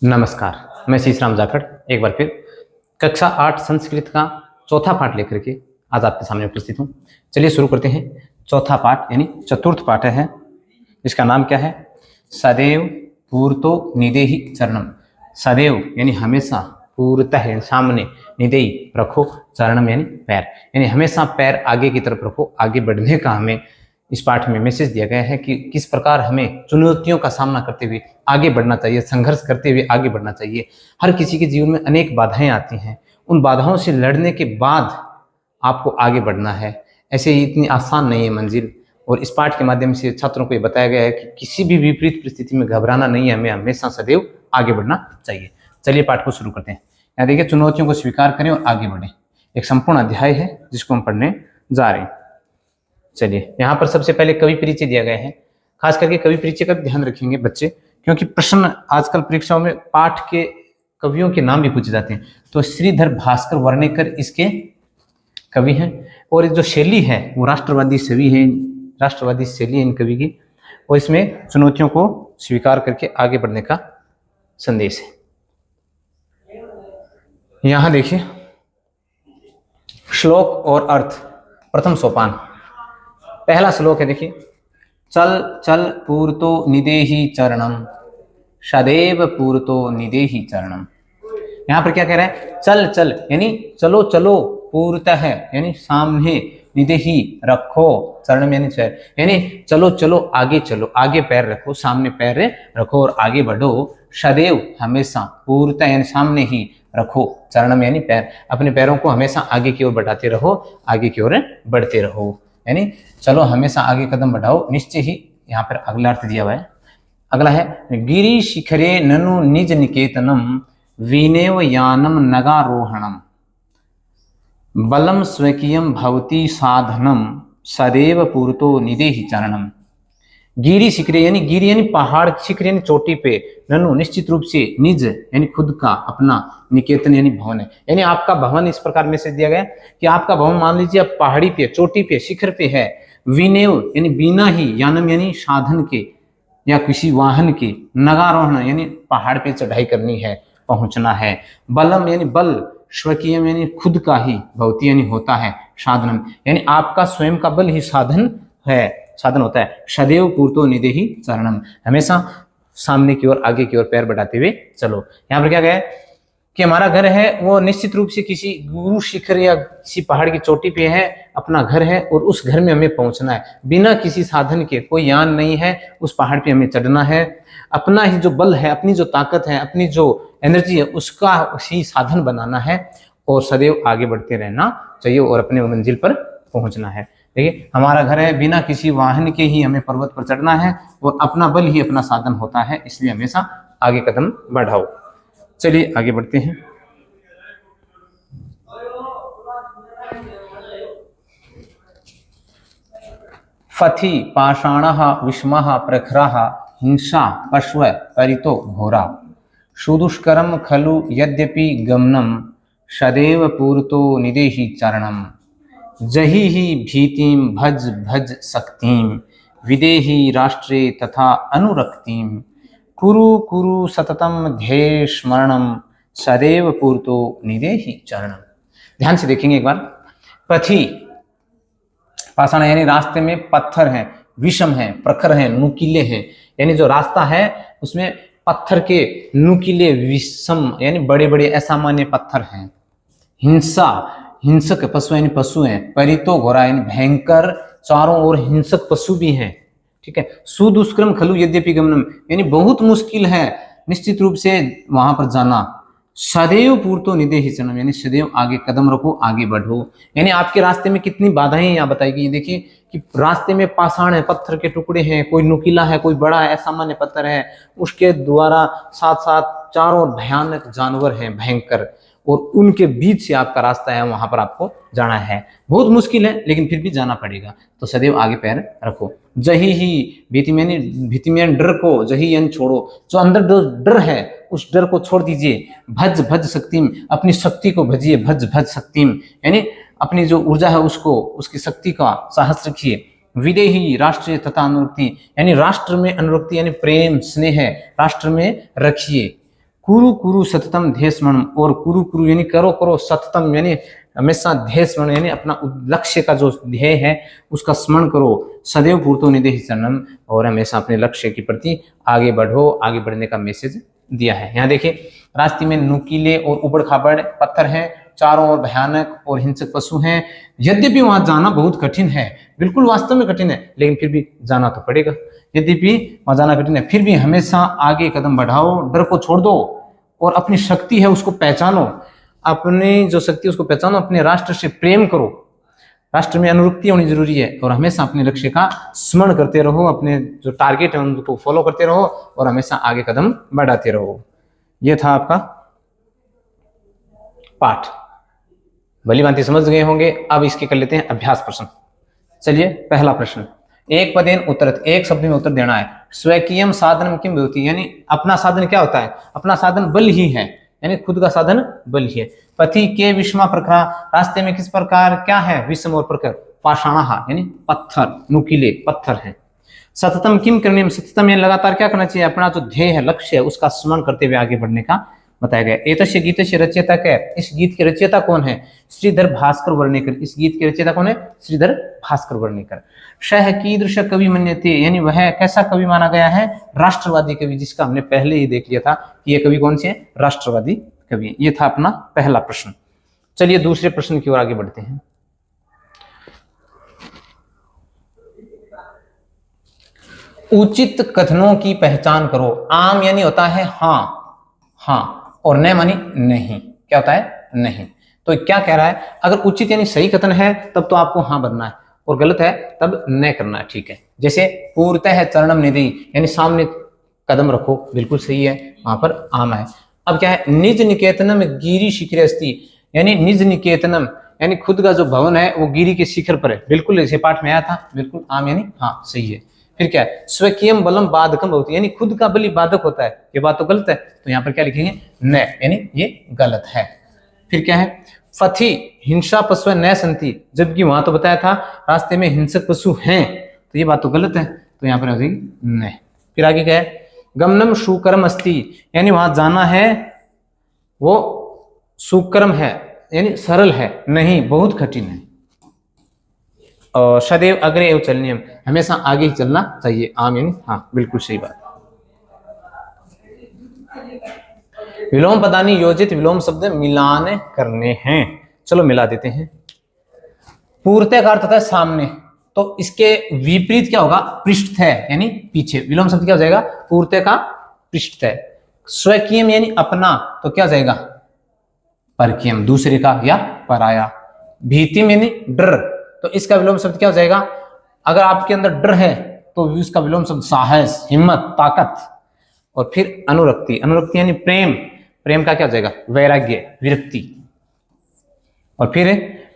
नमस्कार, मैं शीशराम जाखड़ एक बार फिर कक्षा 8 संस्कृत का चौथा पाठ लेकर के आज आपके सामने उपस्थित हूँ। चलिए शुरू करते हैं। चौथा पाठ यानी चतुर्थ पाठ है, इसका नाम क्या है? सदैव पूर्तो निदेहि चरणम। सदैव यानी हमेशा, पूर्तः यानी सामने, निदेहि रखो, चरणम यानी पैर, यानी हमेशा पैर आगे की तरफ रखो। आगे बढ़ने का हमें इस पाठ में मैसेज दिया गया है कि किस प्रकार हमें चुनौतियों का सामना करते हुए आगे बढ़ना चाहिए, संघर्ष करते हुए आगे बढ़ना चाहिए। हर किसी के जीवन में अनेक बाधाएं आती हैं, उन बाधाओं से लड़ने के बाद आपको आगे बढ़ना है। ऐसे ही इतनी आसान नहीं है मंजिल। और इस पाठ के माध्यम से छात्रों को ये बताया गया है कि किसी भी विपरीत परिस्थिति में घबराना नहीं है, हमें हमेशा सदैव आगे बढ़ना चाहिए। चलिए पाठ को शुरू करते हैं। यहाँ देखिए, चुनौतियों को स्वीकार करें और आगे बढ़ें। एक संपूर्ण अध्याय है जिसको हम पढ़ने जा रहे हैं। चलिए, यहाँ पर सबसे पहले कवि परिचय दिया गया है। खास करके कवि परिचय का ध्यान रखेंगे बच्चे, क्योंकि प्रश्न आजकल परीक्षाओं में पाठ के कवियों के नाम भी पूछे जाते हैं। तो श्रीधर भास्कर वर्णेकर इसके कवि हैं, और जो शैली है वो राष्ट्रवादी शैली है, राष्ट्रवादी शैली है इन कवि की। और इसमें चुनौतियों को स्वीकार करके आगे बढ़ने का संदेश है। यहाँ देखिए, श्लोक और अर्थ। प्रथम सोपान, पहला श्लोक है, देखिए, चल चल पूर्तो निदेहि चरणम, सदैव पूर्तो निदेहि चरणम। यहाँ पर क्या कह रहा है? चल चल यानी चलो चलो, पूर्तः यानी सामने, निदेहि रखो, चरणम यानी पैर, यानी चलो चलो, आगे चलो, आगे पैर रखो, सामने पैर रखो और आगे बढ़ो। सदैव हमेशा, पूर्तः यानी सामने ही रखो, चरणम यानी पैर, अपने पैरों को हमेशा आगे की ओर बढ़ाते रहो, आगे की ओर बढ़ते रहो, यानी चलो हमेशा आगे कदम बढ़ाओ निश्चय ही। यहाँ पर अगला अर्थ दिया हुआ है। अगला है, गिरि शिखरे ननु निज निकेतनम, वीनेव यानम नगारोहणम, बलम स्वकीयम भवती साधनम, सदैव पूर्तो निदेहि चरणम। गिरि शिखरे यानी गिरि यानी पहाड़, शिखर यानी चोटी पे, ननु निश्चित रूप से, निज यानी खुद का, अपना, निकेतन यानी भवन है, यानी आपका भवन। इस प्रकार मैसेज दिया गया कि आपका भवन मान लीजिए आप पहाड़ी पे, चोटी पे, शिखर पे है। विनेव यानी बिना ही, यानम यानी साधन के या किसी वाहन के, नगारोहण यानी पहाड़ पे चढ़ाई करनी है, पहुंचना है। बलम यानी बल, स्वकीयम यानी खुद का ही, भवती यानी होता है, साधनम यानी आपका स्वयं का बल ही साधन है, साधन होता है। सदैव पूर्तो निदेहि चरणम, हमेशा सामने की ओर, आगे की ओर पैर बढ़ाते हुए चलो। यहाँ पर क्या कहा है कि हमारा घर है वो निश्चित रूप से किसी गुरु शिखर या किसी पहाड़ की चोटी पे है, अपना घर है, और उस घर में हमें पहुंचना है बिना किसी साधन के, कोई यान नहीं है, उस पहाड़ पे हमें चढ़ना है। अपना ही जो बल है, अपनी जो ताकत है, अपनी जो एनर्जी है, उसका ही साधन बनाना है, और सदैव आगे बढ़ते रहना चाहिए और अपने मंजिल पर पहुंचना है। देखिए, हमारा घर है, बिना किसी वाहन के ही हमें पर्वत पर चढ़ना है, और अपना बल ही अपना साधन होता है, इसलिए हमेशा आगे कदम बढ़ाओ। चलिए आगे बढ़ते हैं। फथि पाषाणः विषमः प्रखरः, हिंसा पश्व परितो घोरा, सुदुष्करम खलु यद्यपि गमनम, सदैव पूर्तो निदेहि चरणम। जहि ही भीतिम भज भज शक्तिम, विदेहि राष्ट्रे तथा अनुरक्तिम, कुरु कुरु सततम ध्येय स्मरणम, सदैव पूर्तो निदेहि चरणम। ध्यान से देखेंगे एक बार। पथि, पाषाण यानी रास्ते में पत्थर हैं, विषम हैं, प्रखर हैं, नुकीले हैं, यानी जो रास्ता है उसमें पत्थर के नुकीले, विषम यानी बड़े बड़े असामान्य पत्थर हैं। हिंसा, हिंसक, पशु यानी पशु हैं। परितो घोरा यानी भयंकर, चारों ओर हिंसक पशु भी हैं। ठीक है। सुदुष्कर्म खलु यद्यपि गमनम यानी बहुत मुश्किल है निश्चित रूप से वहां पर जाना। सदैव पूर्तो निदेहि चरणम यानी सदैव आगे कदम रखो, आगे बढ़ो, यानी आपके रास्ते में कितनी बाधाएं यहाँ बताई गई। देखिए कि रास्ते में पाषाण है, पत्थर के टुकड़े हैं, कोई नुकीला है, कोई बड़ा है, असामान्य पत्थर है, उसके द्वारा साथ साथ चारों भयानक जानवर हैं, भयंकर, और उनके बीच से आपका रास्ता है, वहां पर आपको जाना है। बहुत मुश्किल है लेकिन फिर भी जाना पड़ेगा, तो सदैव आगे पैर रखो। जही ही भीति में डर को, जही यानी छोड़ो, जो अंदर डर है उस डर को छोड़ दीजिए। भज भज शक्तिम, अपनी शक्ति को भजिए, भज भज शक्तिम यानी अपनी जो ऊर्जा है उसको, उसकी शक्ति का साहस रखिए। विदेही राष्ट्रीय तथा अनुरक्ति यानी राष्ट्र में अनुरक्ति यानी प्रेम स्नेह राष्ट्र में रखिए। कुरु कुरु सततम ध्येय स्मरणम, और कुरु कुरु यानी करो करो, सततम यानी हमेशा ध्येय स्मरण यानी अपना लक्ष्य का जो ध्येय है उसका स्मरण करो। सदैव पूर्तो निधि शरणम, और हमेशा अपने लक्ष्य के प्रति आगे बढ़ो, आगे बढ़ने का मैसेज दिया है। यहाँ देखिए रास्ते में नुकीले और उबड़ खाबड़ पत्थर हैं, चारों ओर भयानक और हिंसक पशु हैं। यद्यपि वहां जाना बहुत कठिन है, बिल्कुल वास्तव में कठिन है, लेकिन फिर भी जाना तो पड़ेगा। यद्यपि वहां जाना कठिन है, फिर भी हमेशा आगे कदम बढ़ाओ, डर को छोड़ दो और अपनी शक्ति है उसको पहचानो। अपनी जो शक्ति उसको पहचानो, अपने राष्ट्र से प्रेम करो, राष्ट्र में अनुरक्ति होनी जरूरी है, और हमेशा अपने लक्ष्य का स्मरण करते रहो, अपने जो टारगेट है उनको फॉलो करते रहो और हमेशा आगे कदम बढ़ाते रहो। ये था आपका पाठ, भली भांति समझ गए होंगे। अब इसके कर लेते हैं अभ्यास प्रश्न। चलिए पहला प्रश्न, एक पदेन उत्तरत, एक शब्द में उत्तर देना है। स्वकीयम साधनम किम भवति, यानी अपना साधन क्या होता है? अपना साधन बल ही है, यानी खुद का साधन बल ही है। पथि के विषमा प्रखरा, रास्ते में किस प्रकार क्या है? विषम और प्रखर। पाषाणः यानी पत्थर, नुकीले पत्थर हैं। सततम किम करणीयम, सततम यानी लगातार क्या करना चाहिए? अपना जो ध्येय है, लक्ष्य है, उसका स्मरण करते हुए आगे बढ़ने का बताया गया। एतस्य गीतस्य रचयिता क्या है? इस गीत के रचयिता कौन है? श्रीधर भास्कर वर्णेकर। इस गीत के रचयिता कौन है? श्रीधर भास्कर वर्णेकर। सह कीदृश कवि मन्यते, यानी वह कैसा कवि माना गया है? राष्ट्रवादी कवि, जिसका हमने पहले ही देख लिया था कि यह कवि कौन से है? राष्ट्रवादी कवि। ये था अपना पहला प्रश्न। चलिए दूसरे प्रश्न की ओर आगे बढ़ते हैं। उचित कथनों की पहचान करो। आम यानी होता है हाँ हाँ, और न मानी नहीं। क्या होता है? नहीं। तो क्या कह रहा है? अगर उचित यानी सही कथन है तब तो आपको हाँ बनना है, और गलत है तब न करना है। ठीक है, जैसे पूर्णतः चरणम निधि, यानी सामने कदम रखो, बिल्कुल सही है, वहां पर आम है। अब क्या है? निज निकेतनम गिरी शिखरे अस्ति, यानी निज निकेतनम यानी खुद का जो भवन है वो गिरी के शिखर पर है। बिल्कुल ऐसे पाठ में आया था, बिल्कुल आम यानी हाँ सही है। फिर क्या है? स्वकीयम बलम बाधकम भवति, यानी खुद का बल ही बाधक होता है। ये बात तो गलत है, तो यहाँ पर क्या लिखेंगे? न, यानी ये गलत है। फिर क्या है? फथि हिंसा पशु न संति, जबकि वहां तो बताया था रास्ते में हिंसक पशु हैं, तो ये बात तो गलत है, तो यहाँ पर हो जाएगी न। फिर आगे क्या है? गमनम सुकरम अस्ति, यानी वहां जाना है वो सुकरम है, यानी सरल है, नहीं बहुत कठिन है। और सदैव अग्रे एवं चलनियम, हमेशा आगे ही चलना चाहिए। आम यानी हाँ, बिल्कुल सही बात। विलोम पदानी योजित, विलोम शब्द मिलान करने हैं। चलो मिला देते हैं। पूर्णतः का अर्थ होता है सामने, तो इसके विपरीत क्या होगा? पृष्ठ है यानी पीछे। विलोम शब्द क्या हो जाएगा? पूर्णतः का पृष्ठ है। स्वकीयम यानी अपना, तो क्या हो जाएगा? परकीयम, दूसरे का या पराया। भीतिम यानी डर, तो इसका विलोम शब्द क्या हो जाएगा? अगर आपके अंदर डर है तो इसका विलोम शब्द साहस, हिम्मत, ताकत। और फिर अनुरक्ति, अनुरक्ति यानी प्रेम, प्रेम का क्या हो जाएगा? वैराग्य, विरक्ति। और फिर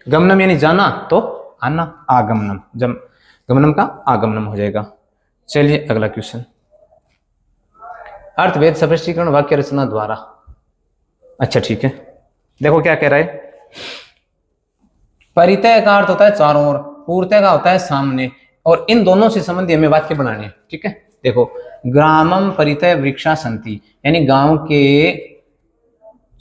गमनम यानी जाना, तो आना, आगमनम, जब गमनम का आगमनम हो जाएगा। चलिए अगला क्वेश्चन। अर्थभेद स्पष्टीकरण वाक्य रचना द्वारा। अच्छा ठीक है, देखो क्या कह रहा है। परितय का अर्थ होता है चारों ओर, पूर्णतः का होता है सामने, और इन दोनों से संबंधी हमें वाक्य बनाने हैं। ठीक है, देखो ग्रामम परितय वृक्षा संति, यानी गांव के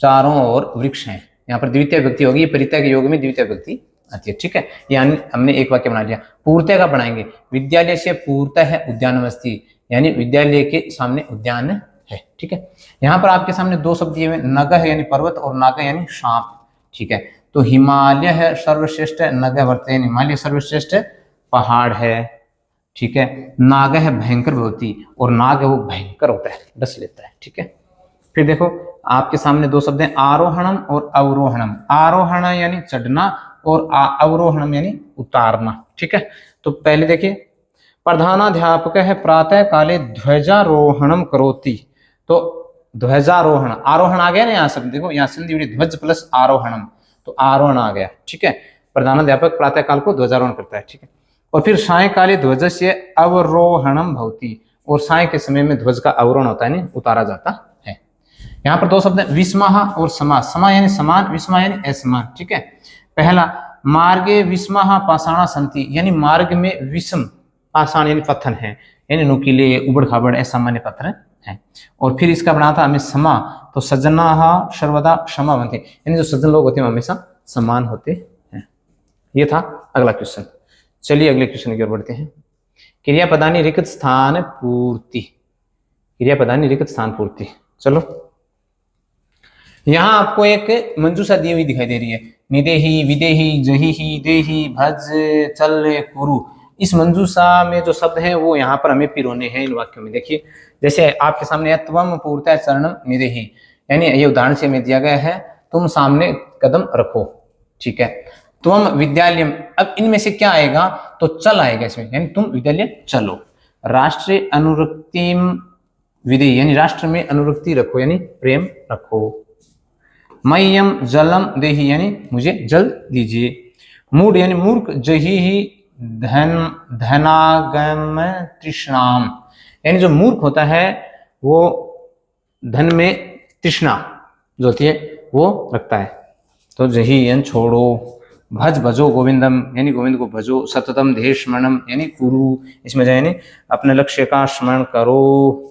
चारों ओर वृक्ष हैं। यहाँ पर द्वितीय व्यक्ति होगी, परितय के योग में द्वितीय व्यक्ति आती है। ठीक है, यानी हमने एक वाक्य बना लिया। पूर्णतः का बनाएंगे, विद्यालय से पूर्णतः उद्यानमस्ति, यानी विद्यालय के सामने उद्यान है। ठीक है, यहाँ पर आपके सामने दो शब्द दिए हुए, नगह यानी पर्वत और नाग यानी सांप। ठीक है, तो हिमालय है सर्वश्रेष्ठ, नग वर्त हिमालय सर्वश्रेष्ठ पहाड़ है। ठीक है, नाग है भयंकर भवती, और नाग है वो भयंकर होता है, डस लेता है। ठीक है, फिर देखो आपके सामने दो शब्द हैं, आरोहणम और अवरोहणम। आरोहण यानी चढ़ना और अवरोहणम यानी उतारना। ठीक है, तो पहले देखिए, प्रधानाध्यापक है प्रातः काले ध्वजारोहणम करोति, तो ध्वजारोहण, आरोहण आ गया ना यहाँ शब्द, देखो यहाँ संधि जुड़ी, ध्वज प्लस आरोहणम, तो आरोहण आ गया। ठीक है, प्रधानाध्यापक प्रातः काल को ध्वजारोहण करता है। ठीक है, और फिर सायंकाले ध्वज से अवरोहणम भवति, और साय के समय में ध्वज का अवरोहण होता है, उतारा जाता है। यहाँ पर दो शब्द हैं, विस्महा और समा। समा यानी समान, विस्मा यानी असमान। ठीक है, पहला मार्गे विस्महा पाषाणा संति, यानी मार्ग में विषम पाषाण यानी पत्थर है, यानी नुकीले उबड़ खाबड़ असामान्य पत्थर है। और फिर इसका बना था हमें समा, तो सज्जना सर्वदा क्षमा बनते, यानी जो सज्जन लोग होते हैं हमेशा समान होते हैं। ये था अगला क्वेश्चन। चलिए अगले क्वेश्चन की ओर बढ़ते हैं। क्रियापदानी रिक्त स्थान पूर्ति, क्रियापदानी रिक्त स्थान पूर्ति। चलो यहां आपको एक मंजूषा दी हुई दिखाई दे रही है, निदेही विदेही जही देही भज चल कुरु। इस मंजूषा में जो शब्द हैं वो यहाँ पर हमें पिरोने हैं इन वाक्यों में। देखिए जैसे आपके सामने है त्वम पूर्ता चरणम निदेही, यानी ये उदाहरण से हमें दिया गया है तुम सामने कदम रखो, ठीक है। त्वम विद्यालयम, अब इनमें से क्या आएगा, तो चल आएगा इसमें, यानी तुम विद्यालय चलो। राष्ट्रीय अनुरक्तिम विधेय, यानी राष्ट्र में अनुरक्ति रखो यानी प्रेम रखो। मय्यम जलम देही, यानी मुझे जल दीजिए। मूढ़ यानी मूर्ख, जही ही धनागम तृष्णाम, यानी जो मूर्ख होता है वो धन में तृष्णा जो होती है वो रखता है। तो जही यानी छोड़ो। भज भजो गोविंदम, यानी गोविंद को भजो। सततम ध्येय स्मरणम, यानी कुरु, इसमें यानी अपने लक्ष्य का स्मरण करो।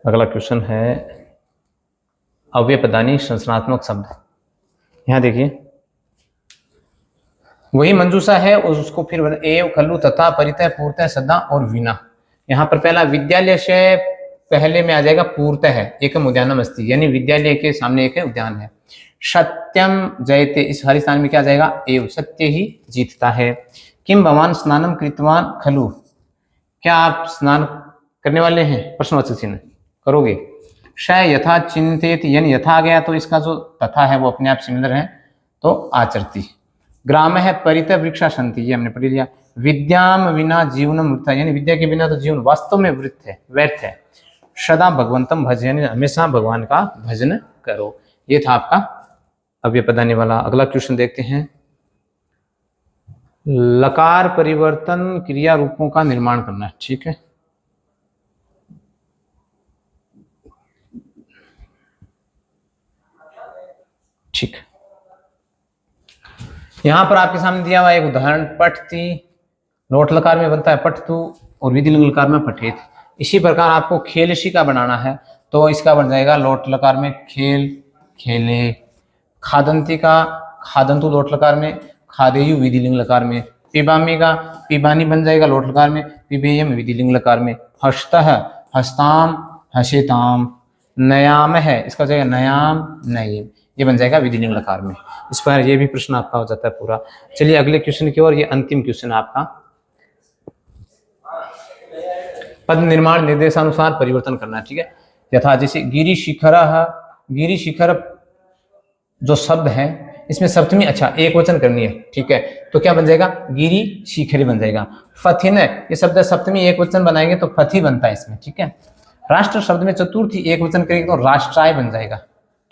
अगला क्वेश्चन है अव्ययपदानी संरचनात्मक शब्द। यहां देखिए वही मंजूषा है और उसको फिर एव खल्लू तथा परितः पूर्तः सदा और विना। यहाँ पर पहला विद्यालय से पहले में आ जाएगा पूर्तः है, एकम उद्यानम अस्ति, यानी विद्यालय के सामने एक उद्यान है। सत्यम जयते, इस हर स्थान में क्या जाएगा, एव, सत्य ही जीतता है। किम भवान स्नानम कृतवान खलु, क्या आप स्नान करने वाले हैं, प्रश्नवाचक चिन्ह करोगे। श यथा चिंतित, यानी यथा गया तो इसका जो तथा है वो अपने आप सिमिलर है तो आचरती। ग्राम है परितः वृक्षा संति, ये हमने पढ़ लिया। विद्याम विना जीवनम वृथा, यानी विद्या के बिना तो जीवन वास्तव में वृथ है, व्यर्थ है। सदा भगवंतम भज, यानी हमेशा भगवान का भजन करो। ये था आपका अव्ययपदानी वाला। अगला क्वेश्चन देखते हैं। लकार परिवर्तन क्रिया रूपों का निर्माण करना है, ठीक है। ठीक, यहां पर आपके सामने दिया हुआ एक उदाहरण, पठती लोट लकार में बनता है पठतु और विधि लिंग लकार में पठेत। इसी प्रकार आपको खेलशी का बनाना है तो इसका बन जाएगा लोट लकार में खेल खेले। खादंती का खादंतु लोट लकार में, खादेयु विधि लिंग लकार में। पिबामी का पिबानी बन जाएगा लोट लकार में, पिबेयम विधि लिंग लकार में। हस्तः हस्ताम हसेताम। नयाम है, इसका हो जाएगा नयाम नयीम, ये बन जाएगा विधि लिंग लकार में। इस पर ये भी प्रश्न आपका हो जाता है पूरा। चलिए अगले क्वेश्चन की ओर, ये अंतिम क्वेश्चन आपका। पद निर्माण निर्देशानुसार परिवर्तन करना है, ठीक है। यथा जैसे गिरी शिखर, गिरी शिखर जो शब्द है इसमें सप्तमी अच्छा एक वचन करनी है, ठीक है। तो क्या बन जाएगा, गिरी शिखरी बन जाएगा। फथिन, ये शब्द सप्तमी एक वचन बनाएंगे तो फथी बनता है इसमें, ठीक है। राष्ट्र शब्द में चतुर्थी एक वचन करेंगे तो राष्ट्राय बन जाएगा,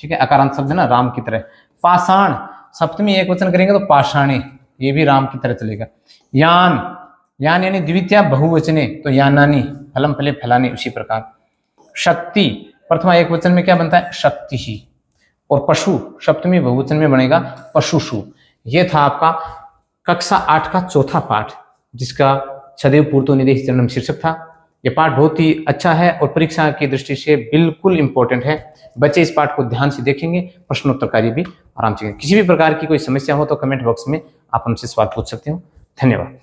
ठीक है, अकारांत शब्द है ना, राम की तरह। पाषाण सप्तमी एक वचन करेंगे तो पाषाणी, ये भी राम की तरह चलेगा। यान, यान यानी द्वितीय बहुवचने तो यानानी, फलम फले फलानी, उसी प्रकार। शक्ति प्रथमा एक वचन में क्या बनता है, शक्ति ही। और पशु सप्तमी बहुवचन में बनेगा पशुषु। ये था आपका कक्षा 8 का चौथा पाठ, जिसका सदैव पूर्तो निदेश चरणम शीर्षक था। ये पाठ बहुत ही अच्छा है और परीक्षा की दृष्टि से बिल्कुल इंपॉर्टेंट है। बच्चे इस पाठ को ध्यान से देखेंगे, प्रश्नोत्तर कार्य भी आराम से। किसी भी प्रकार की कोई समस्या हो तो कमेंट बॉक्स में आप हमसे सवाल पूछ सकते हो। धन्यवाद।